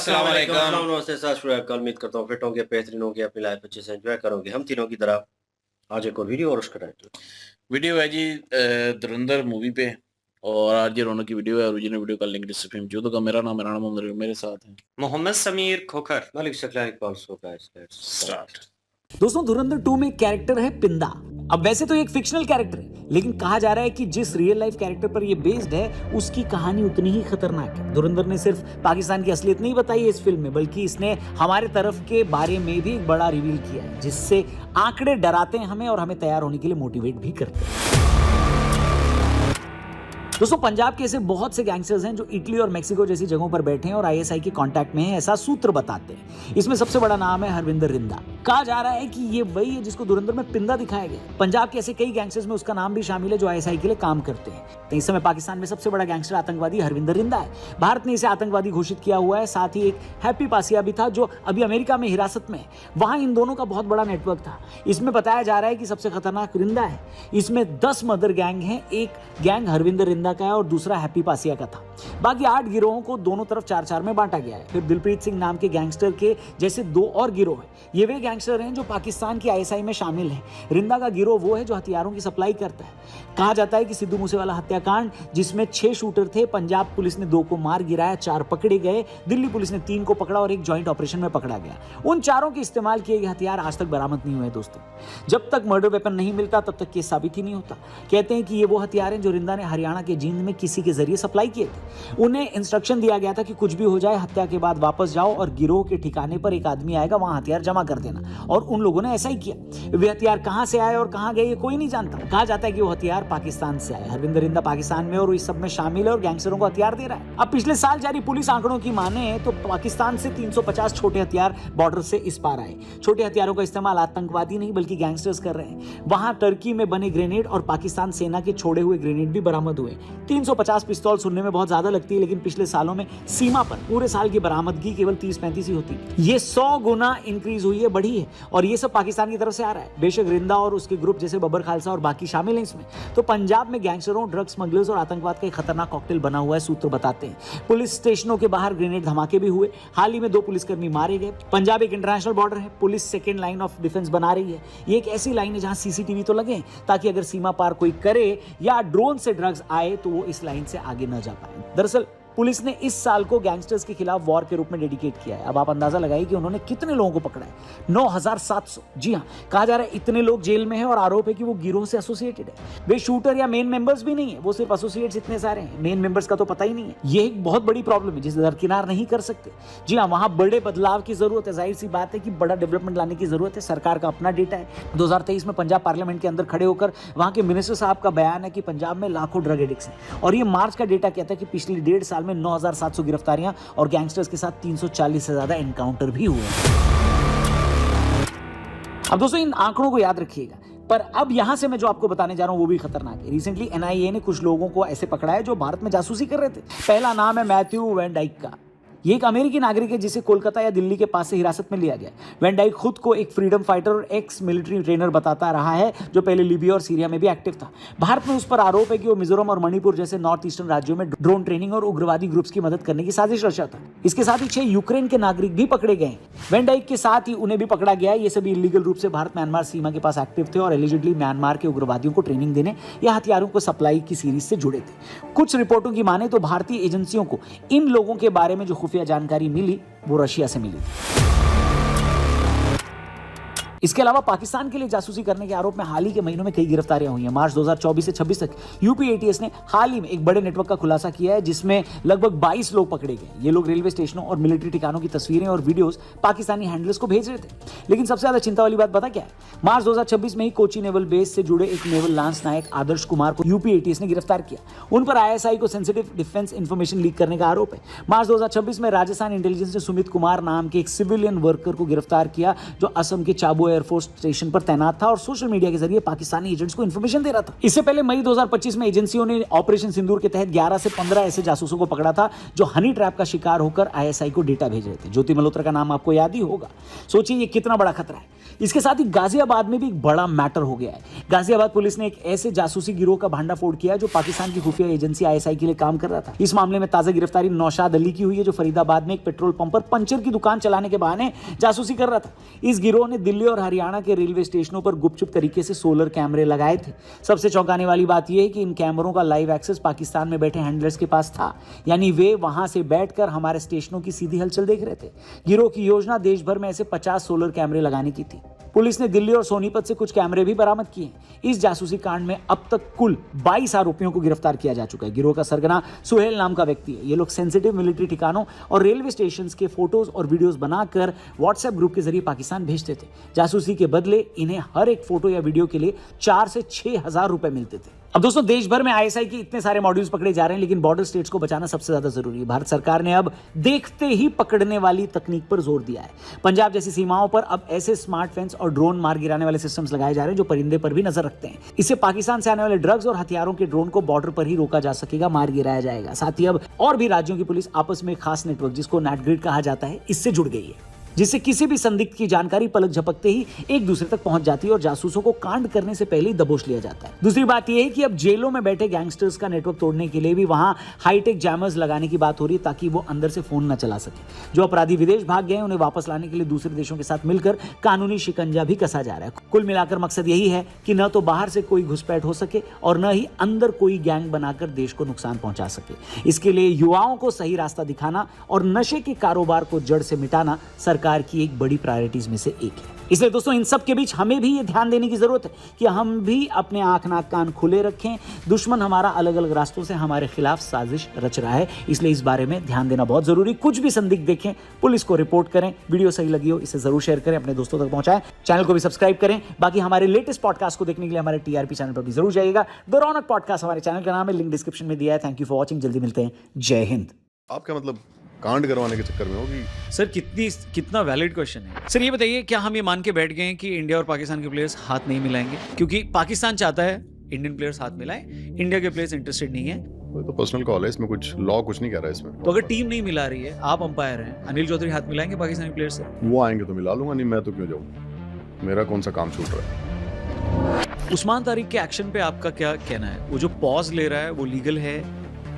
अस्सलाम वालेकुम। नमस्ते, सत श्री अकाल। उम्मीद करता हूँ फिट होंगे, बेहतरीन होंगे, अपनी लाइफ अच्छे से एंजॉय करोगे। हम तीनों की तरह आज एक और वीडियो और उसका टाइटल वीडियो है जी धुरंधर मूवी पे। और आज ये रौनक की वीडियो है। ओरिजिनल वीडियो का लिंक डिस्क्रिप्शन में मौजूद होगा। मेरा नाम मोहम्मद रफी, मेरे साथ है मोहम्मद समीर खोखर। मलिक शकला Iqbal. So guys let's start. दोस्तों, धुरंधर 2 में कैरेक्टर है पिंदा। अब वैसे तो एक फिक्शनल कैरेक्टर है, लेकिन कहा जा रहा है कि जिस रियल लाइफ कैरेक्टर पर ये बेस्ड है उसकी कहानी उतनी ही खतरनाक है। धुरंधर ने सिर्फ पाकिस्तान की असलियत नहीं बताई है इस फिल्म में, बल्कि इसने हमारे तरफ के बारे में भी एक बड़ा रिवील किया है, जिससे आंकड़े डराते हैं हमें और हमें तैयार होने के लिए मोटिवेट भी करते हैं। दोस्तों, पंजाब के ऐसे बहुत से गैंगस्टर्स हैं जो इटली और मेक्सिको जैसी जगहों पर बैठे हैं और आईएसआई के कांटेक्ट में हैं, ऐसा सूत्र बताते हैं। इसमें सबसे बड़ा नाम है हरविंदर रिंदा। कहा जा रहा है कि ये वही है जिसको धुरंधर में पिंदा दिखाया गया। पंजाब के ऐसे कई गैंगस्टर्स में उसका नाम भी शामिल है जो आईएसआई के लिए काम करते हैं। तो इस समय पाकिस्तान में सबसे बड़ा गैंगस्टर आतंकवादी हरविंदर रिंदा है। भारत ने इसे आतंकवादी घोषित किया हुआ है। साथ ही एक हैप्पी पासिया भी था जो अभी अमेरिका में हिरासत में है। वहां इन दोनों का बहुत बड़ा नेटवर्क था। इसमें बताया जा रहा है कि सबसे खतरनाक रिंदा है। इसमें 10 मदर गैंग हैं। एक गैंग हरविंदर रिंदा का है और दूसरा हैप्पी पासिया का था। बाकी 8 गिरोहों को दोनों तरफ 4-4 में बांटा गया है। फिर दिलप्रीत सिंह नाम के गैंगस्टर के जैसे 2 और गिरोह हैं। ये वे गैंगस्टर हैं जो पाकिस्तान की आईएसआई में शामिल हैं। रिंदा का गिरोह वो है जो हथियारों की सप्लाई करता है। कहा जाता है कि सिद्धू मूसेवाला हत्याकांड, जिसमें 6 शूटर थे, पंजाब पुलिस ने 2 को मार गिराया, 4 पकड़े गए, दिल्ली पुलिस ने 3 को पकड़ा और एक जॉइंट ऑपरेशन में पकड़ा गया। उन चारों के इस्तेमाल किए गए हथियार आज तक बरामद नहीं हुए। दोस्तों, जब तक मर्डर वेपन नहीं मिलता तब तक केस साबित ही नहीं होता। कहते हैं कि ये वो हथियार हैं जो रिंदा ने हरियाणा के जींद में किसी के जरिए सप्लाई किए थे। उन्हें इंस्ट्रक्शन दिया गया था कि कुछ भी हो जाए, हत्या के बाद वापस जाओ और गिरोह के ठिकाने पर एक आदमी आएगा, वहां हथियार जमा कर देना। और उन लोगों ने ऐसा ही किया। वे हथियार कहां से आए और कहां गए ये कोई नहीं जानता। कहा जाता है कि वो हथियार पाकिस्तान से आए। हरविंदर रिंदा पाकिस्तान में और इस सब में शामिल है और गैंगस्टरों को हथियार दे रहा है। अब पिछले साल जारी पुलिस आंकड़ों की माने तो पाकिस्तान से 350 छोटे हथियार बॉर्डर से इस पार आए। छोटे हथियारों का इस्तेमाल आतंकवादी नहीं बल्कि गैंगस्टर्स कर रहे हैं। वहां टर्की में बने ग्रेनेड और पाकिस्तान सेना के छोड़े हुए ग्रेनेड भी बरामद हुए। 350 पिस्तौल सुनने में बहुत ज्यादा लगती है, लेकिन पिछले सालों में सीमा पर पूरे साल की बरामदगी केवल 30-35 ही होती है। ये 100 गुना इंक्रीज हुई है, बढ़ी है, और ये सब पाकिस्तान की तरफ से आ रहा है। बेशक रिंदा और उसके ग्रुप जैसे बब्बर खालसा और बाकी शामिल हैं इसमें, तो पंजाब में गैंगस्टरों, ड्रग स्मगलर्स और आतंकवाद का एक खतरनाक कॉकटेल बना हुआ है, सूत्र बताते हैं। पुलिस स्टेशनों के बाहर ग्रेनेड धमाके भी हुए। हाल ही में 2 पुलिसकर्मी मारे गए। पंजाब एक इंटरनेशनल बॉर्डर है। Police second line of defence बना रही है। ये एक ऐसी लाइन है जहां सीसीटीवी तो लगे, ताकि अगर सीमा पार कोई करे या ड्रोन से ड्रग्स आए तो वो इस लाइन से आगे न जा पाए। दरअसल पुलिस ने इस साल को गैंगस्टर्स के खिलाफ वॉर के रूप में डेडिकेट किया है। अब आप अंदाजा लगाइए कि उन्होंने कितने लोगों को पकड़ा है। 9700। जी हाँ, कहा जा रहा है इतने लोग जेल में हैं और आरोप है कि वो गिरोह से एसोसिएटेड है। वे शूटर या मेन मेंबर्स भी नहीं है, वो सिर्फ एसोसिएट्स इतने सारे हैं। मेन मेंबर्स का तो पता ही नहीं है। ये एक बहुत बड़ी प्रॉब्लम है जिसे दरकिनार नहीं कर सकते। जी हाँ, वहां बड़े बदलाव की जरूरत है। जाहिर सी बात है कि बड़ा डेवलपमेंट लाने की जरूरत है। सरकार का अपना डेटा है। 2023 में पंजाब पार्लियामेंट के अंदर खड़े होकर वहां के मिनिस्टर साहब का बयान है कि पंजाब में लाखों ड्रग एडिक्ट्स हैं। और ये मार्च का डेटा कहता है कि पिछले 1.5 साल में 9700 गिरफ्तारियां और गैंगस्टर्स के साथ 340 से ज्यादा एनकाउंटर भी हुए। अब दोस्तों, इन आंकड़ों को याद रखिएगा। पर अब यहां से मैं जो आपको बताने जा रहा हूं वो भी खतरनाक है। रिसेंटली एनआईए ने कुछ लोगों को ऐसे पकड़ा है जो भारत में जासूसी कर रहे थे। पहला नाम है मैथ्यू वैन डाइक का। ये एक अमेरिकी नागरिक है जिसे कोलकाता या दिल्ली के पास से हिरासत में लिया गया। वैन डाइक खुद को एक फ्रीडम फाइटर और एक्स मिलिट्री ट्रेनर बताता रहा है, जो पहले लीबिया और सीरिया में भी एक्टिव था। भारत में उस पर आरोप है कि वो मिजोरम और मणिपुर जैसे नॉर्थ ईस्टर्न राज्यों में ड्रोन ट्रेनिंग और उग्रवादी ग्रुप्स की मदद करने की साजिश रचा था। इसके साथ ही 6 यूक्रेन के नागरिक भी पकड़े गए। वैन डाइक के साथ ही उन्हें भी पकड़ा गया है। ये सभी इलीगल रूप से भारत म्यांमार सीमा के पास एक्टिव थे और एलिजिडली म्यांमार के उग्रवादियों को ट्रेनिंग देने या हथियारों को सप्लाई की सीरीज से जुड़े थे। कुछ रिपोर्टों की माने तो भारतीय एजेंसियों को इन लोगों के बारे में जो खुफिया जानकारी मिली वो रशिया से मिली। इसके अलावा पाकिस्तान के लिए जासूसी करने के आरोप में हाल ही के महीनों में कई गिरफ्तारियां हुई हैं। मार्च 2024 से 26 तक यूपी एटीएस ने हाल ही में एक बड़े नेटवर्क का खुलासा किया है जिसमें लगभग 22 लोग पकड़े गए। ये लोग रेलवे स्टेशनों और मिलिट्री ठिकानों की तस्वीरें और वीडियोस पाकिस्तानी हैंडलर्स को भेज रहे थे। लेकिन सबसे ज्यादा चिंता वाली बात पता क्या है? मार्च 2026 में ही कोची नेवल बेस से जुड़े एक नेवल लांस नायक आदर्श कुमार को यूपी एटीएस ने गिरफ्तार किया। उन पर आईएसआई को सेंसिटिव डिफेंस इंफॉर्मेशन लीक करने का आरोप है। मार्च 2026 में राजस्थान इंटेलिजेंस ने सुमित कुमार नाम के एक सिविलियन वर्कर को गिरफ्तार किया जो असम के चाबुआ एयरफोर्स स्टेशन पर तैनात था और सोशल मीडिया के जरिए पाकिस्तानी एजेंट्स को इन्फॉर्मेशन दे रहा था। इससे पहले मई 2025 में एजेंसियों ने ऑपरेशन सिंदूर के तहत 11 से 15 ऐसे जासूसों को पकड़ा था जो हनी ट्रैप का शिकार होकर आईएसआई को डेटा भेज रहे थे। ज्योति मल्होत्रा का नाम आपको याद ही होगा। सोचिए ये कितना बड़ा खतरा है। इसके साथ ही गाजियाबाद में भी एक बड़ा मैटर हो गया है। गाजियाबाद पुलिस ने एक ऐसे जासूसी गिरोह का भांडाफोड़ किया जो पाकिस्तान की खुफिया एजेंसी आईएसआई के लिए काम कर रहा था। इस मामले में ताजा गिरफ्तारी नौशाद अली की हुई है, जो फरीदाबाद में एक पेट्रोल पंप पर पंचर की दुकान चलाने के बहाने जासूसी कर रहा था। इस गिरोह ने दिल्ली और हरियाणा के रेलवे स्टेशनों पर गुपचुप तरीके से सोलर कैमरे लगाए थे। सबसे चौंकाने वाली बात यह है कि इन कैमरों का लाइव एक्सेस पाकिस्तान में बैठे हैंडलर्स के पास था, यानी वे वहां से बैठकर हमारे स्टेशनों की सीधी हलचल देख रहे थे। गिरोह की योजना देश भर में ऐसे 50 सोलर कैमरे लगाने की थी। पुलिस ने दिल्ली और सोनीपत से कुछ कैमरे भी बरामद किए। इस जासूसी कांड में अब तक कुल 22 आरोपियों को गिरफ्तार किया जा चुका है। गिरोह का सरगना सुहेल नाम का व्यक्ति है। ये लोग सेंसिटिव मिलिट्री ठिकानों और रेलवे स्टेशन के फोटोज और वीडियोस बनाकर व्हाट्सएप ग्रुप के जरिए पाकिस्तान भेजते थे। जासूसी के बदले इन्हें हर एक फोटो या वीडियो के लिए 4 से 6 हजार रुपए मिलते थे। अब दोस्तों, देश भर में आईएसआई के इतने सारे मॉड्यूल्स पकड़े जा रहे हैं, लेकिन बॉर्डर स्टेट्स को बचाना सबसे ज्यादा जरूरी है। भारत सरकार ने अब देखते ही पकड़ने वाली तकनीक पर जोर दिया है। पंजाब जैसी सीमाओं पर अब ऐसे स्मार्ट फेंस और ड्रोन मार गिराने वाले सिस्टम्स लगाए जा रहे हैं जो परिंदे पर भी नजर रखते हैं। इससे पाकिस्तान से आने वाले ड्रग्स और हथियारों के ड्रोन को बॉर्डर पर ही रोका जा सकेगा, मार गिराया जाएगा। साथ ही अब और भी राज्यों की पुलिस आपस में खास नेटवर्क, जिसको नेटग्रिड कहा जाता है, इससे जुड़ गई है, जिससे किसी भी संदिग्ध की जानकारी पलक झपकते ही एक दूसरे तक पहुंच जाती है और जासूसों को कांड करने से पहले ही दबोच लिया जाता है। दूसरी बात यह है कि अब जेलों में बैठे गैंगस्टर्स का नेटवर्क तोड़ने के लिए भी वहां हाईटेक जैमर्स लगाने की बात हो रही है, ताकि वो अंदर से फोन न चला सके। जो अपराधी विदेश भाग गए उन्हें वापस लाने के लिए दूसरे देशों के साथ मिलकर कानूनी शिकंजा भी कसा जा रहा है। कुल मिलाकर मकसद यही है कि न तो बाहर से कोई घुसपैठ हो सके और न ही अंदर कोई गैंग बनाकर देश को नुकसान पहुंचा सके। इसके लिए युवाओं को सही रास्ता दिखाना और नशे के कारोबार को जड़ से मिटाना सरकार की एक बड़ी प्रायोरिटीज में से एक है। इसलिए दोस्तों, इन सब के बीच हमें भी ये ध्यान देने की जरूरत है कि हम भी अपने आंख नाक कान खुले रखें। दुश्मन हमारा अलग अलग रास्तों से हमारे खिलाफ साजिश रच रहा है, इसलिए इस बारे में ध्यान देना बहुत जरूरी। कुछ भी संदिग्ध देखें, पुलिस को रिपोर्ट करें। वीडियो सही लगी हो इसे जरूर शेयर करें, अपने दोस्तों तक पहुंचाएं। चैनल को भी सब्सक्राइब करें। बाकी हमारे लेटेस्ट पॉडकास्ट को देखने के लिए हमारे टीआरपी चैनल पर भी जरूर जाइएगा। द रौनक पॉडकास्ट हमारे चैनल का नाम है, लिंक डिस्क्रिप्शन में दिया है। Thank you for watching. जल्दी मिलते हैं। जय हिंद। आपका मतलब कांड करवाने के चक्कर में होगी? सर कितना वैलिड क्वेश्चन है सर। ये बताइए, क्या हम ये मान के बैठ गए हैं कि इंडिया और पाकिस्तान के प्लेयर्स हाथ नहीं मिलाएंगे? क्योंकि पाकिस्तान चाहता है इंडियन प्लेयर्स हाथ मिलाएं, इंडिया के प्लेयर्स इंटरेस्टेड नहीं है। तो पर्सनल कॉल है, इसमें कुछ लॉ कुछ नहीं कह रहा है इसमें। तो अगर टीम नहीं मिला रही है, आप अंपायर हैं, अनिल चौधरी हाथ मिलाएंगे पाकिस्तानी प्लेयर्स से? वो आएंगे तो मिला लूंगा, नहीं मैं तो क्यों जाऊँ, मेरा कौन सा काम छूट रहा है। उस्मान तारिक के एक्शन पे आपका क्या कहना है? वो जो पॉज ले रहा है वो लीगल है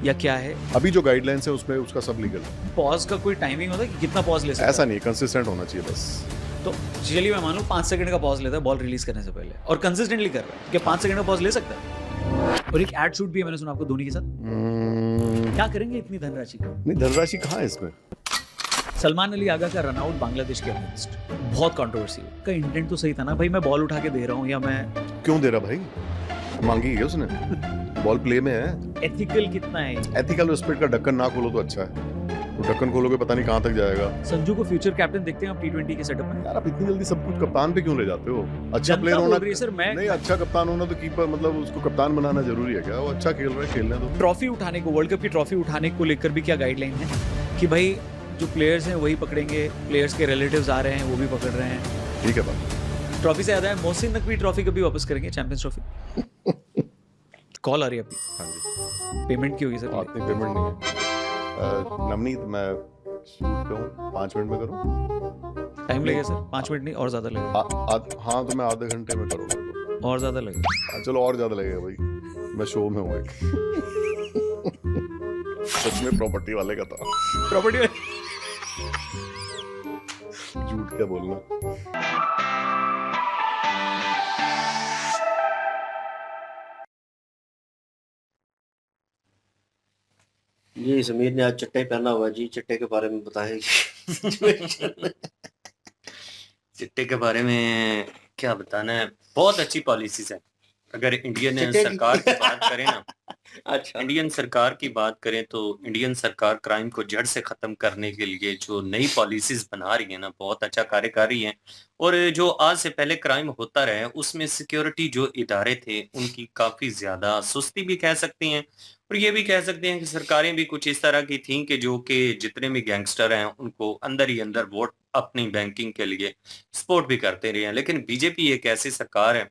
या क्या है? अभी जो गाइडलाइंस है उसमें उसका सब लीगल है। पॉज का कोई टाइमिंग होता है कि कितना पॉज ले सकता है? ऐसा नहीं, कंसिस्टेंट होना चाहिए बस। तो चलिए मैं मान लूं 5 सेकंड का पॉज लेता है बॉल रिलीज करने से पहले और कंसिस्टेंटली कर रहा है, क्या 5 सेकंड का पॉज ले सकता है? और एक एड शूट भी है, मैंने सुना आपको धोनी के साथ। क्या करेंगे इतनी धनराशि का? नहीं, धनराशि कहाँ है इसमें? सलमान अली आगा का रन आउट बांग्लादेश के अगेंस्ट बहुत कंट्रोवर्सी का इंटेंट तो सही था ना भाई, मैं बॉल उठा के दे रहा हूँ या मैं क्यों दे रहा भाई? मांगी है उसने, बॉल प्ले में है। एथिकल कितना है? एथिकल स्पिरिट का ढक्कन ना खोलो तो अच्छा है, तो ढक्कन खोलोगे पता नहीं कहाँ तक जाएगा। संजू को फ्यूचर कैप्टन देखते हैं आप T20 के सेटअप में? यार आप इतनी जल्दी सब कुछ कप्तान पे क्यों ले जाते हो? अच्छा प्लेयर होना सर, मैं नहीं, अच्छा कप्तान होना तो कीपर मतलब उसको कप्तान बनाना जरूरी है क्या? वो अच्छा खेल रहा है, खेलने दो। ट्रॉफी उठाने को, वर्ल्ड कप की ट्रॉफी उठाने को लेकर भी क्या गाइडलाइन है कि भाई जो प्लेयर्स हैं वही पकड़ेंगे, प्लेयर्स के रिलेटिव्स आ रहे हैं वो भी पकड़ रहे हैं? ठीक है बात। ट्रॉफी से याद है, मोहसिन नकवी ट्रॉफी कभी वापस करेंगे, चैंपियंस ट्रॉफी? कॉल आ रही है अभी। हाँ जी। पेमेंट की होगी सर? बात नहीं, पेमेंट नहीं है। नवनीत, मैं शूट पे हूँ, 5 मिनट में करूँ? टाइम लगेगा सर? 5 मिनट नहीं और ज्यादा लगेगा? हाँ तो मैं आधे घंटे में करूँगा। और ज्यादा लगेगा? चलो और ज्यादा लगेगा भाई, मैं शो में हूँ एक। सच में प्रॉपर्टी वाले का था। प्रॉपर्टी झूठ क्या बोलना। जी समीर ने आज चट्टे पहना हुआ है जी, चट्टे के बारे में बताएं। चिट्टे के बारे में क्या बताना है, बहुत अच्छी पॉलिसीज है। अगर इंडियन सरकार की बात करें ना, अच्छा। इंडियन सरकार की बात करें तो इंडियन सरकार क्राइम को जड़ से खत्म करने के लिए जो नई पॉलिसीज बना रही है ना, बहुत अच्छा कार्य कर रही है। और जो आज से पहले क्राइम होता रहा है उसमें सिक्योरिटी जो इदारे थे उनकी काफी ज्यादा सुस्ती भी कह सकती हैं, और ये भी कह सकते हैं कि सरकारें भी कुछ इस तरह की थीं कि जो कि जितने भी गैंगस्टर हैं उनको अंदर ही अंदर वोट अपनी बैंकिंग के लिए सपोर्ट भी करते रहे हैं। लेकिन बीजेपी एक ऐसी सरकार है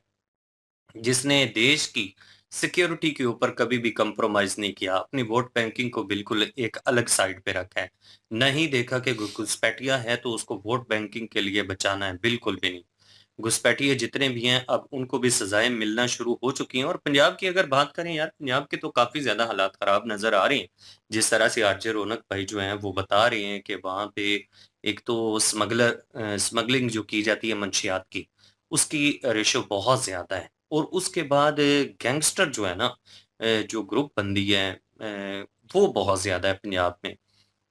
जिसने देश की सिक्योरिटी के ऊपर कभी भी कंप्रोमाइज नहीं किया, अपनी वोट बैंकिंग को बिल्कुल एक अलग साइड पे रखा है। नहीं देखा कि घुसपैठिया है तो उसको वोट बैंकिंग के लिए बचाना है, बिल्कुल भी नहीं। घुसपैठिए जितने भी हैं अब उनको भी सजाएं मिलना शुरू हो चुकी हैं। और पंजाब की अगर बात करें यार, पंजाब के तो काफी ज्यादा हालात खराब नजर आ रहे हैं। जिस तरह से आरजे रौनक भाई जो हैं वो बता रहे हैं कि वहां पे एक तो स्मगलिंग जो की जाती है मंशियात की, उसकी रेशो बहुत ज्यादा है। और उसके बाद गैंगस्टर जो है ना, जो ग्रुप बंदी है, वो बहुत ज्यादा है पंजाब में।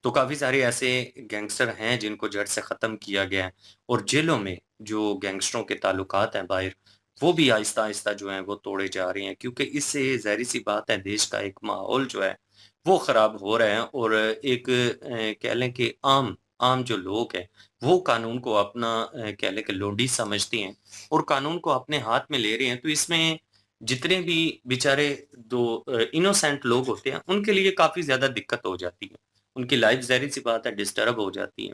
तो काफ़ी सारे ऐसे गैंगस्टर हैं जिनको जड़ से ख़त्म किया गया है। और जेलों में जो गैंगस्टरों के ताल्लुकात हैं बाहर, वो भी आहिस्ता-आहिस्ता जो हैं वो तोड़े जा रहे हैं, क्योंकि इससे ज़ाहिर-सी बात है देश का एक माहौल जो है वो ख़राब हो रहा है। और एक कह लें कि आम आम जो लोग हैं वो कानून को अपना कह लें कि लोंडी समझते हैं और कानून को अपने हाथ में ले रहे हैं। तो इसमें जितने भी बेचारे इनोसेंट लोग होते हैं उनके लिए काफ़ी ज़्यादा दिक्कत हो जाती है। उनकी लाइफ ज़ाहिर-सी बात है डिस्टर्ब हो जाती है।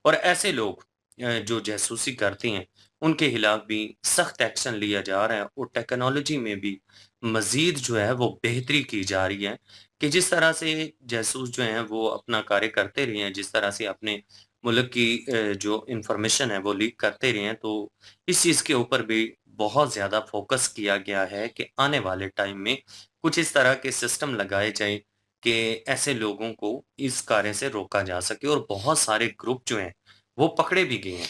और ऐसे लोग जो जासूसी करते हैं, उनके खिलाफ भी सख्त एक्शन लिया जा रहा है। और टेक्नोलॉजी में भी मज़ीद जो है वो बेहतरी की जा रही है कि जिस तरह से जासूस जो हैं वो अपना कार्य करते रहे हैं, जिस तरह से अपने मुल्क की जो इन्फॉर्मेशन है वो लीक करते रहे हैं, तो इस चीज़ के ऊपर भी बहुत ज़्यादा फ़ोकस किया गया है कि आने वाले टाइम में कुछ इस तरह के सिस्टम लगाए जाएँ कि ऐसे लोगों को इस कार्य से रोका जा सके। और बहुत सारे ग्रुप जो हैं, वो पकड़े भी गए हैं।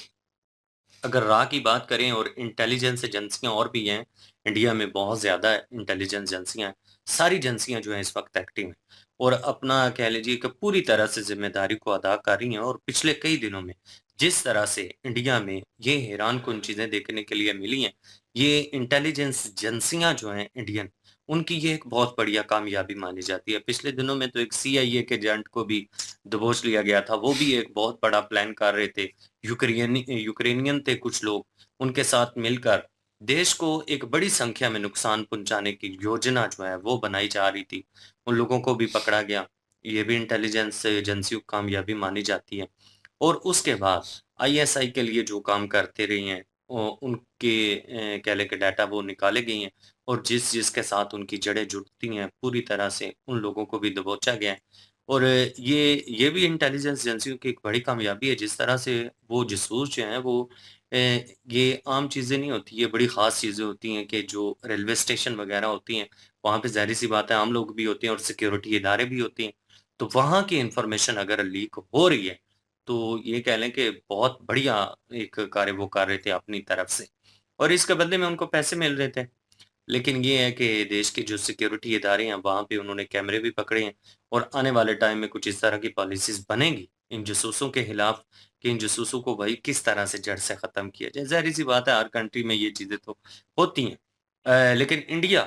अगर राह की बात करें, और इंटेलिजेंस एजेंसियाँ और भी हैं, इंडिया में बहुत ज़्यादा इंटेलिजेंस एजेंसियाँ हैं। सारी एजेंसियाँ जो हैं इस वक़्त एक्टिव हैं और अपना कह लीजिए कि पूरी तरह से ज़िम्मेदारी को अदा कर रही हैं। और पिछले कई दिनों में जिस तरह से इंडिया में ये हैरानकुन चीज़ें देखने के लिए मिली हैं, ये इंटेलिजेंस एजेंसियाँ जो हैं इंडियन, उनकी ये एक बहुत बढ़िया कामयाबी मानी जाती है। पिछले दिनों में तो एक सीआईए के एजेंट को भी दबोच लिया गया था, वो भी एक बहुत बड़ा प्लान कर रहे थे। यूक्रेनियन थे कुछ लोग, उनके साथ मिलकर देश को एक बड़ी संख्या में नुकसान पहुँचाने की योजना जो है वो बनाई जा रही थी। उन लोगों को भी पकड़ा गया। ये भी इंटेलिजेंस एजेंसियों की कामयाबी मानी जाती है। और उसके बाद आईएसआई के लिए जो काम करते रहे हैं, उनके कह लें कि डाटा वो निकाले गए हैं। और जिसके साथ उनकी जड़ें जुड़ती हैं पूरी तरह से, उन लोगों को भी दबोचा गया है। और ये भी इंटेलिजेंस एजेंसियों की एक बड़ी कामयाबी है, जिस तरह से वो जासूस जो हैं वो ये आम चीज़ें नहीं होती, ये बड़ी ख़ास चीज़ें होती हैं कि जो रेलवे स्टेशन वग़ैरह होती हैं, वहाँ पे ज़ाहिर-सी बात है आम लोग भी होते हैं और सिक्योरिटी इदारे भी होते हैं। तो वहाँ की इन्फॉर्मेशन अगर लीक हो रही है, तो ये कह लें कि बहुत बढ़िया एक कार्य वो कर रहे थे अपनी तरफ से, और इसके बदले में उनको पैसे मिल रहे थे। लेकिन ये है कि देश के जो सिक्योरिटी इदारे हैं, वहाँ पे उन्होंने कैमरे भी पकड़े हैं। और आने वाले टाइम में कुछ इस तरह की पॉलिसीज़ बनेंगी इन जासूसों के खिलाफ कि इन जासूसों को भाई किस तरह से जड़ से ख़त्म किया जाए। ज़ाहिर-सी बात है हर कंट्री में ये चीज़ें तो होती हैं। लेकिन इंडिया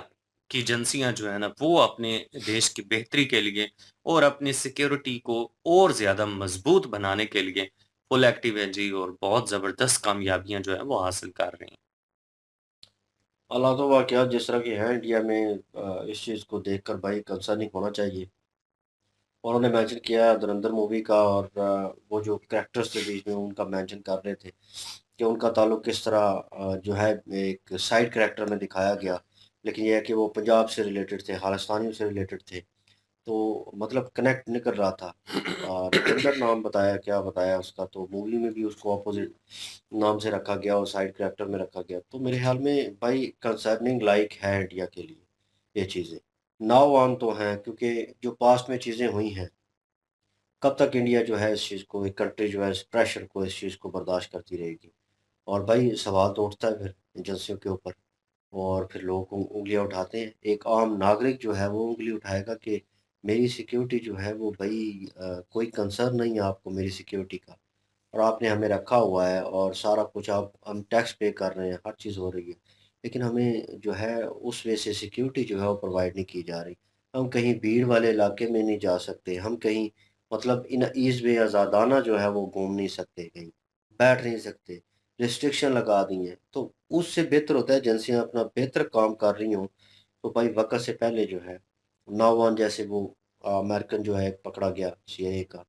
की एजेंसियाँ जो है ना, वो अपने देश की बेहतरी के लिए और अपनी सिक्योरिटी को और ज़्यादा मज़बूत बनाने के लिए फुल एक्टिव है जी, और बहुत ज़बरदस्त कामयाबियाँ जो है वो हासिल कर रहे हैं। हालात व वाक़यात जिस तरह के हैं इंडिया में, इस चीज़ को देखकर भाई कंसर्निंग होना चाहिए। और उन्होंने मेंशन किया धुरंधर मूवी का, और वो जो कैरेक्टर्स थे बीच में उनका मेंशन कर रहे थे कि उनका ताल्लुक किस तरह जो है एक साइड कैरेक्टर में दिखाया गया। लेकिन ये है कि वो पंजाब से रिलेटेड थे, खालिस्तानियों से रिलेटेड थे। तो मतलब कनेक्ट नहीं कर रहा था। रुपिंदर नाम बताया, क्या बताया उसका, तो मूवी में भी उसको अपोज़िट नाम से रखा गया और साइड कैरेक्टर में रखा गया। तो मेरे ख़्याल में भाई कंसर्निंग लाइक है इंडिया के लिए ये चीज़ें। नाउ ऑन तो हैं, क्योंकि जो पास्ट में चीज़ें हुई हैं, कब तक इंडिया जो है इस चीज़ को, एक कंट्री जो है इस प्रेशर को, इस चीज़ को बर्दाश्त करती रहेगी। और भाई सवाल तो उठता है फिर एजेंसियों के ऊपर, और फिर लोग उँगलियाँ उठाते हैं। एक आम नागरिक जो है वो उँगली उठाएगा कि मेरी सिक्योरिटी जो है वो भाई कोई कंसर्न नहीं है आपको मेरी सिक्योरिटी का, और आपने हमें रखा हुआ है और सारा कुछ आप हम टैक्स पे कर रहे हैं, हर चीज़ हो रही है। लेकिन हमें जो है उस वे से सिक्योरिटी जो है वो प्रोवाइड नहीं की जा रही। हम कहीं भीड़ वाले इलाके में नहीं जा सकते, हम कहीं मतलब इन ईज़ में आज़ादाना जो है वो घूम नहीं सकते, कहीं बैठ नहीं सकते, रिस्ट्रिक्शन लगा दी हैं। तो उससे बेहतर होता है एजेंसियाँ अपना बेहतर काम कर रही हों, तो भाई वक़्त से पहले जो है नौवन जैसे वो अमेरिकन जो है एक पकड़ा गया सीआईए का,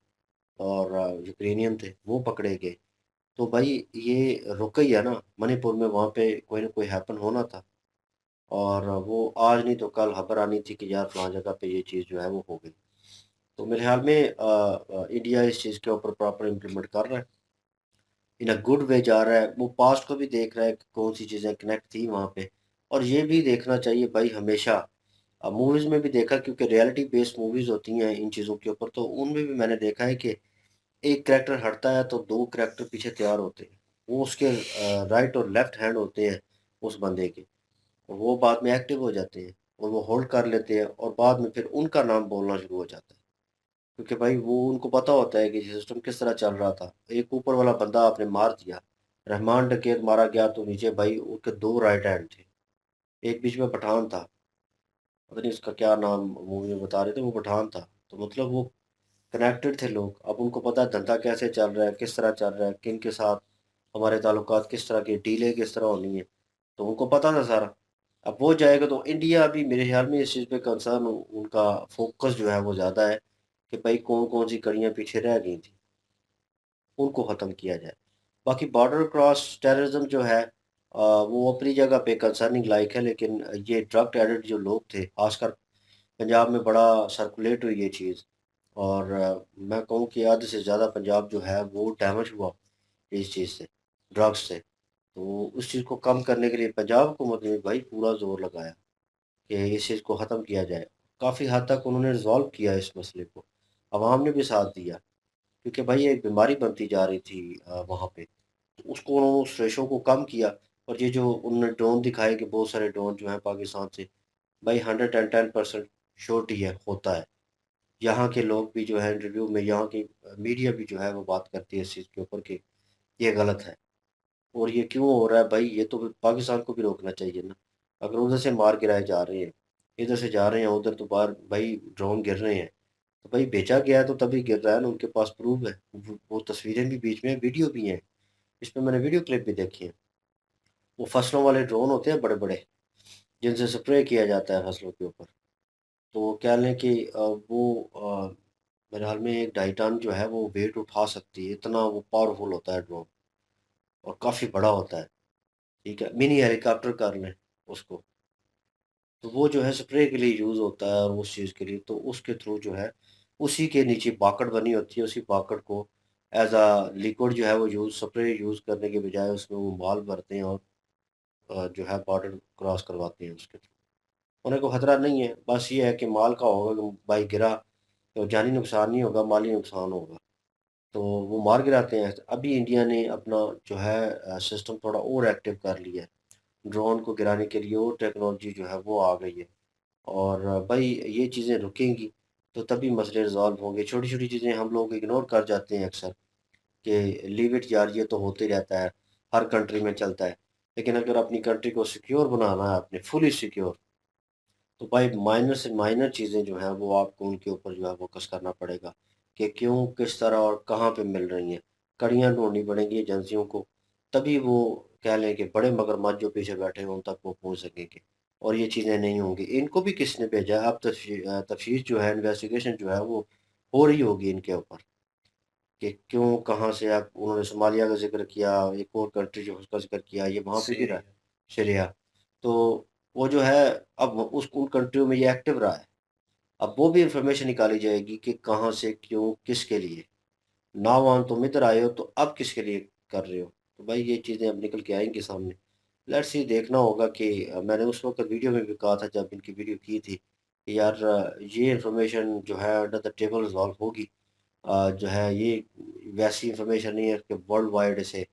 और यूक्रेनियन थे वो पकड़े गए। तो भाई ये रुका ही है ना, मणिपुर में वहाँ पे कोई ना कोई हैपन होना था, और वो आज नहीं तो कल खबर आनी थी कि यार फलां जगह पे ये चीज़ जो है वो हो गई। तो मेरे ख्याल में इंडिया इस चीज़ के ऊपर प्रॉपर इम्प्लीमेंट कर रहा है, इन अ गुड वे जा रहा है। वो पास्ट को भी देख रहा है कि कौन सी चीज़ें कनेक्ट थी वहाँ पे, और ये भी देखना चाहिए भाई हमेशा। मूवीज़ में भी देखा, क्योंकि रियलिटी बेस्ड मूवीज़ होती हैं इन चीज़ों के ऊपर, तो उनमें भी मैंने देखा है कि एक करैक्टर हटता है तो 2 करैक्टर पीछे तैयार होते हैं। वो उसके राइट और लेफ्ट हैंड होते हैं उस बंदे के। वो बाद में एक्टिव हो जाते हैं और वो होल्ड कर लेते हैं, और बाद में फिर उनका नाम बोलना शुरू हो जाता है। क्योंकि भाई वो उनको पता होता है कि सिस्टम किस तरह चल रहा था। एक ऊपर वाला बंदा आपने मार दिया, रहमान डकैत मारा गया, तो नीचे भाई उसके 2 राइट हैंड थे। एक बीच में पठान था, पता नहीं उसका क्या नाम मूवी में बता रहे थे, वो पठान था। तो मतलब वो कनेक्टेड थे लोग। अब उनको पता है धंधा कैसे चल रहा है, किस तरह चल रहा है, किन के साथ हमारे ताल्लुकात किस तरह के, डीलें किस तरह होनी है, तो उनको पता था सारा। अब वो जाएगा तो इंडिया भी मेरे ख्याल में इस चीज़ पे कंसर्न, उनका फोकस जो है वो ज़्यादा है कि भाई कौन-कौन सी कड़ियाँ पीछे रह गई थी, उनको ख़त्म किया जाए। बाकी बॉर्डर क्रॉस टेररिज़्म जो है वो अपनी जगह पे कंसर्निंग लायक है, लेकिन ये ड्रग एडिक्ट जो लोग थे, ख़ासकर पंजाब में बड़ा सर्कुलेट हुई ये चीज़, और मैं कहूँ कि आधे से ज़्यादा पंजाब जो है वो डैमेज हुआ इस चीज़ से, ड्रग्स से। तो उस चीज़ को कम करने के लिए पंजाब हुकूमत ने भाई पूरा ज़ोर लगाया कि इस चीज़ को ख़त्म किया जाए। काफ़ी हद तक उन्होंने रिज़ॉल्व किया इस मसले को, अवाम ने भी साथ दिया, क्योंकि भाई एक बीमारी बनती जा रही थी वहाँ पे। तो उसको उन्होंने उस रेशो को कम किया, और ये जो उन्होंने ड्रोन दिखाए कि बहुत सारे ड्रोन जो हैं पाकिस्तान से, भाई 110% श्योरिटी है, होता है। यहाँ के लोग भी जो है इंटरव्यू में, यहाँ की मीडिया भी जो है वो बात करती है इस चीज़ के ऊपर कि ये गलत है। और ये क्यों हो रहा है भाई, ये तो पाकिस्तान को भी रोकना चाहिए ना। अगर उधर से मार गिराए जा रहे हैं, इधर से जा रहे हैं उधर, तो बाहर भाई ड्रोन गिर रहे हैं, तो भाई बेचा गया है तो तभी गिर रहा है ना, उनके पास प्रूफ है। वो तस्वीरें भी बीच में, वीडियो भी हैं, इसमें मैंने वीडियो क्लिप भी देखी है। वो फसलों वाले ड्रोन होते हैं बड़े बड़े, जिनसे स्प्रे किया जाता है फसलों के ऊपर। तो क्या लें कि मेरे ख्याल में 1 ढाई टन जो है वो वेट उठा सकती है, इतना वो पावरफुल होता है ड्रोन, और काफ़ी बड़ा होता है। ठीक है, मिनी हेलीकॉप्टर कर लें उसको। तो वो जो है स्प्रे के लिए यूज़ होता है, और उस चीज़ के लिए तो उसके थ्रू जो है उसी के नीचे बाकड़ बनी होती है, उसी बाकड़ को एज अ लिक्विड जो है वो स्प्रे यूज़ करने के बजाय उसमें वो माल भरते हैं, और जो है बॉर्डर क्रॉस करवाते हैं उसके थ्रू। उन्हें कोई खतरा नहीं है, बस ये है कि माल का होगा कि भाई गिरा तो जानी नुकसान नहीं होगा, माली नुकसान होगा। तो वो मार गिराते हैं। अभी इंडिया ने अपना जो है सिस्टम थोड़ा और एक्टिव कर लिया है, ड्रोन को गिराने के लिए और टेक्नोलॉजी जो है वो आ गई है। और भाई ये चीज़ें रुकेंगी तो तभी मसले रिज़ॉल्व होंगे। छोटी-छोटी चीज़ें हम लोग इग्नोर कर जाते हैं अक्सर, कि लीव इट यार, ये तो होते ही रहता है, हर कंट्री में चलता है। लेकिन अगर अपनी कंट्री को सिक्योर बनाना है आपने, फुली सिक्योर, तो भाई माइनर से माइनर चीज़ें जो हैं वो आपको उनके ऊपर जो है फोकस करना पड़ेगा, कि क्यों, किस तरह और कहाँ पे मिल रही हैं। कड़ियाँ ढूँढनी पड़ेंगी एजेंसियों को, तभी वो कह लें कि बड़े मगरमच्छ जो पीछे बैठे हैं उन तक वो पहुँच सकेंगे, और ये चीज़ें नहीं होंगी। इनको भी किसने भेजा है? अब तफ्तीश जो है, इन्वेस्टिगेशन जो है वो हो रही होगी इनके ऊपर, कि क्यों, कहाँ से। अब उन्होंने सोमालिया का ज़िक्र किया, एक और कंट्री जो उसका ज़िक्र किया, ये वहाँ पे भी रहा है, सीरिया। सीरिया। तो वो जो है अब उस उन कंट्रियों में ये एक्टिव रहा है। अब वो भी इन्फॉर्मेशन निकाली जाएगी कि कहाँ से, क्यों, किसके लिए। नाम-वाम तुम इधर आए हो तो अब किसके लिए कर रहे हो? तो भाई ये चीज़ें अब निकल के आएँगी सामने। लेट्स सी, देखना होगा कि मैंने उस वक़्त वीडियो में भी कहा था जब इनकी वीडियो की थी कि यार ये इन्फॉर्मेशन जो है अंडर द टेबल रिज़ॉल्व होगी। जो है ये वैसी इन्फॉर्मेशन नहीं है कि वर्ल्ड वाइड इसे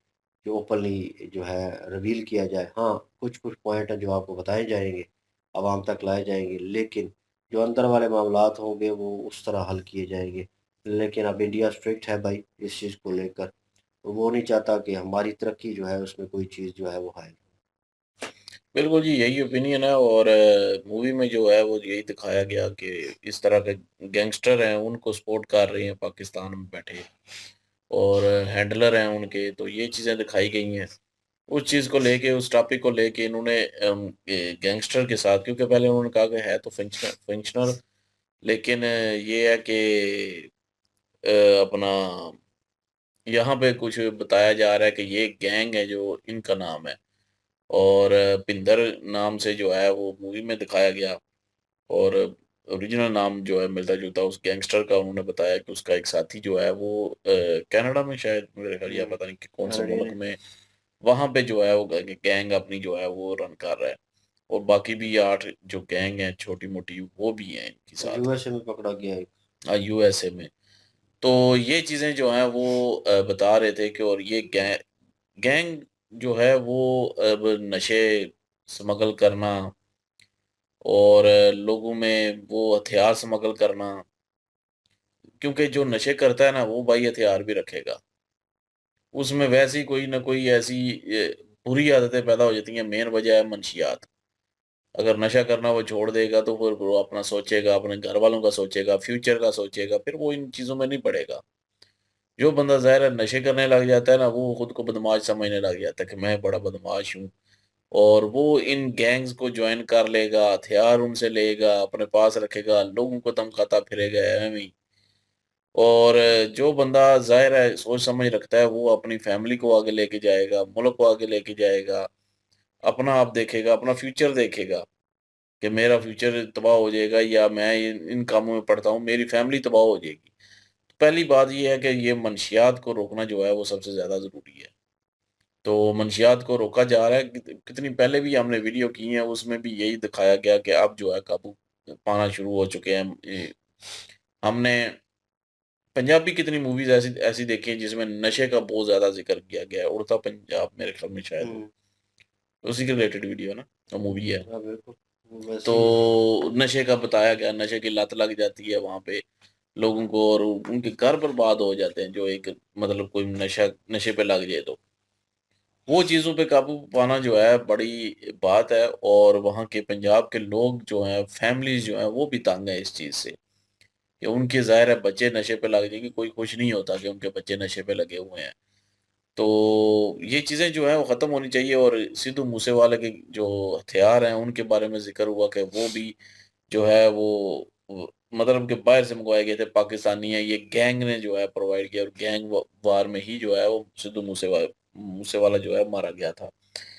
जो ओपनली जो है रिवील किया जाए। हाँ, कुछ-कुछ पॉइंट हैं जो आपको बताए जाएँगे, आवाम तक लाए जाएँगे, लेकिन जो अंदर वाले मामलात होंगे वो उस तरह हल किए जाएँगे। लेकिन अब इंडिया स्ट्रिक्ट है भाई इस चीज़ को लेकर, तो वो नहीं चाहता कि हमारी तरक्की जो है उसमें कोई चीज़ जो है वो हाइल हो। बिल्कुल जी, यही ओपिनियन है और मूवी में जो है वो यही दिखाया गया कि इस तरह के गैंगस्टर हैं, उनको सपोर्ट कर रहे हैं पाकिस्तान में बैठे और हैंडलर हैं उनके, तो ये चीज़ें दिखाई गई हैं। उस चीज़ को लेके, उस टॉपिक को लेके इन्होंने गैंगस्टर के साथ, क्योंकि पहले उन्होंने कहा कि है तो फंक्शनल, लेकिन ये है कि अपना यहाँ पे कुछ बताया जा रहा है कि ये गैंग है जो इनका नाम है और पिंदर नाम से जो है वो मूवी में दिखाया गया और ओरिजिनल नाम जो है मिलता-जुलता उस गैंगस्टर का उन्होंने बताया कि उसका एक साथी जो है वो कनाडा में शायद मेरे ख़्याल या हुँ, पता नहीं कि कौन से कैनेडियन मुल्क है। में, वहाँ पे जो है वो गैंग अपनी जो है वो रन कर रहा है और बाकी भी 8 जो गैंग हैं छोटी-मोटी वो भी हैं इनके साथ यूएसए में पकड़ा गया एक। यूएसए में। तो ये चीज़ें जो हैं वो बता रहे थे कि और ये गैंग जो है वो अब नशे स्मगल करना और लोगों में वो हथियार स्मगल करना, क्योंकि जो नशे करता है ना वो भाई हथियार भी रखेगा। उसमें वैसे ही कोई ना कोई ऐसी बुरी आदतें पैदा हो जाती हैं, मेन वजह है मंशियात। अगर नशा करना वो छोड़ देगा तो फिर वो अपना सोचेगा, अपने घरवालों का सोचेगा, फ्यूचर का सोचेगा, फिर वो इन चीज़ों में नहीं पड़ेगा। जो बंदा ज़ाहिर है नशे करने लग जाता है ना, वो खुद को बदमाश समझने लग जाता है कि मैं बड़ा बदमाश हूँ और वो इन गैंग्स को जॉइन कर लेगा, हथियार उनसे लेगा, अपने पास रखेगा, लोगों को धमकाता फिरेगा एवें ही। और जो बंदा ज़ाहिर है सोच समझ रखता है, वो अपनी फैमिली को आगे लेके जाएगा, मुल्क को आगे लेके जाएगा, अपना आप देखेगा, अपना फ्यूचर देखेगा कि मेरा फ्यूचर तबाह हो जाएगा या मैं इन इन कामों में पड़ता हूँ, मेरी फैमिली तबाह हो जाएगी। तो पहली बात ये है कि ये मंशियात को रोकना जो है वो सबसे ज़्यादा ज़रूरी है। तो मंशियात को रोका जा रहा है, कितनी पहले भी हमने वीडियो की है, उसमें भी यही दिखाया गया कि अब जो है काबू पाना शुरू हो चुके हैं। हमने पंजाबी कितनी मूवीज़ ऐसी ऐसी देखी हैं जिसमें नशे का बहुत ज़्यादा ज़िक्र किया गया है। उड़ता पंजाब मेरे ख़्याल में शायद वो हुँ, उसी के रिलेटेड वीडियो है ना? मूवी है। हाँ, बिल्कुल। वो वैसे ही है। तो नशे का बताया गया, नशे की लत लग जाती है वहाँ पे लोगों को और उनके घर बर्बाद हो जाते हैं, जो एक मतलब कोई नशे पे लग जाए तो। वो चीज़ों पे काबू पाना जो है बड़ी बात है और वहाँ के पंजाब के लोग जो हैं, फैमिलीज़ जो हैं, वो भी तंग हैं इस चीज़ से कि उनके ज़ाहिर है बच्चे नशे पे लग जाएँगे, कोई खुश नहीं होता कि उनके बच्चे नशे पे लगे हुए हैं। तो ये चीज़ें जो हैं वो ख़त्म होनी चाहिए और सिद्धू मूसेवाले के जो हथियार हैं, उनके बारे में ज़िक्र हुआ कि वो भी जो है वो मतलब कि बाहर से मँगवाए गए थे, पाकिस्तानी हैं, ये गैंग ने जो है प्रोवाइड किया और गैंग वार में ही जो है वो सिद्धू मूसेवाला जो है मारा गया था।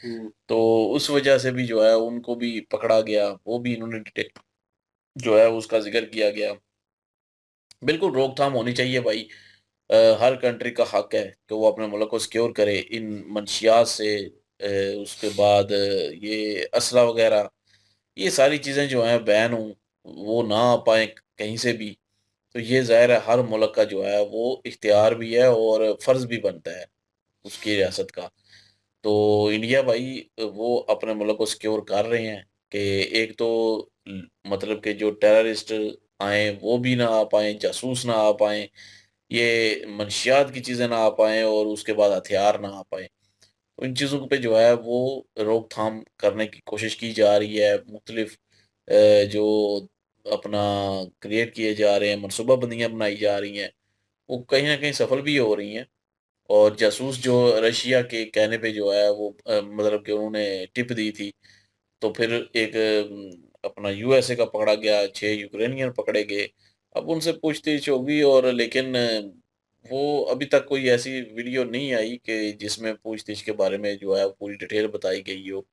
हुँ, तो उस वजह से भी जो है उनको भी पकड़ा गया, वो भी इन्होंने डिटेक्ट जो है उसका ज़िक्र किया गया। बिल्कुल रोकथाम होनी चाहिए भाई। हर कंट्री का हक है कि वो अपने मुल्क को सिक्योर करे इन मंशियात से। उसके बाद ये असला वगैरह, ये सारी चीज़ें जो हैं बैन हों, वो ना आ पाएँ कहीं से भी। तो ये ज़ाहिर है हर मुल्क का जो है वो इख्तियार भी है और फ़र्ज़ भी बनता है उसकी रियासत का। तो इंडिया भाई वो अपने मुल्क को सिक्योर कर रहे हैं कि एक तो मतलब कि जो टेररिस्ट आए वो भी ना आ पाएँ, जासूस ना आ पाएँ, ये मंशियात की चीज़ें ना आ पाएँ और उसके बाद हथियार ना आ पाएँ। तो इन चीज़ों पे जो है वो रोकथाम करने की कोशिश की जा रही है। मुख्तलिफ जो अपना क्रिएट किए जा रहे हैं, मनसूबाबंदियाँ बनाई जा रही हैं, वो कहीं न कहीं सफल भी हो रही हैं। और जासूस जो रशिया के कहने पे जो है वो मतलब कि उन्होंने टिप दी थी, तो फिर एक अपना यूएसए का पकड़ा गया, 6 यूक्रेनियन पकड़े गए। अब उनसे पूछताछ होगी और लेकिन वो अभी तक कोई ऐसी वीडियो नहीं आई कि जिसमें पूछताछ के बारे में जो है पूरी डिटेल बताई गई हो।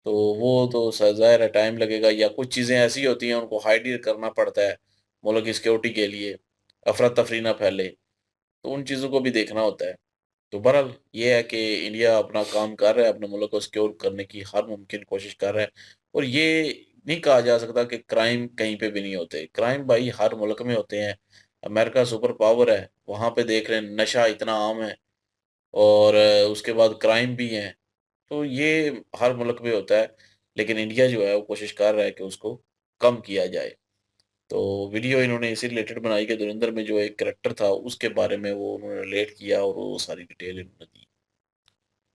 तो वो तो ज़ाहिर है टाइम लगेगा या कुछ चीज़ें ऐसी होती हैं उनको हाइड ही करना पड़ता है, मुल्क की सिक्योरिटी के लिए, अफ़रा-तफ़री ना फैले, तो उन चीज़ों को भी देखना होता है। तो बहरहाल ये है कि इंडिया अपना काम कर रहा है, अपने मुल्क को सिक्योर करने की हर मुमकिन कोशिश कर रहा है और ये नहीं कहा जा सकता कि क्राइम कहीं पे भी नहीं होते। क्राइम भाई हर मुल्क में होते हैं। अमेरिका सुपर पावर है, वहाँ पे देख रहे हैं नशा इतना आम है और उसके बाद क्राइम भी हैं। तो ये हर मुल्क में होता है, लेकिन इंडिया जो है वो कोशिश कर रहा है कि उसको कम किया जाए। तो वीडियो इन्होंने इसी रिलेटेड बनाई कि धुरंधर में जो एक कैरेक्टर था उसके बारे में वो उन्होंने रिलेट किया और वो सारी डिटेल इन्होंने दी।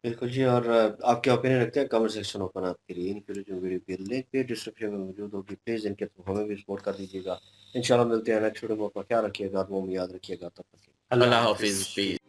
बिल्कुल जी, और आपके ओपिनियन रखते हैं, कमेंट सेक्शन ओपन है आपके लिए। इनकी जो वीडियो की लिंक पे डिस्क्रिप्शन में मौजूद होगी, प्लीज़ इनके थ्रू हमें भी सपोर्ट कर दीजिएगा। इंशाल्लाह मिलते हैं नेक्स्ट वीडियो में। अपना ख्याल रखिएगा, दुआ में याद रखिएगा। तब तक के लिए। अल्लाह अल्लाह हाफिज हाफिज, पीस।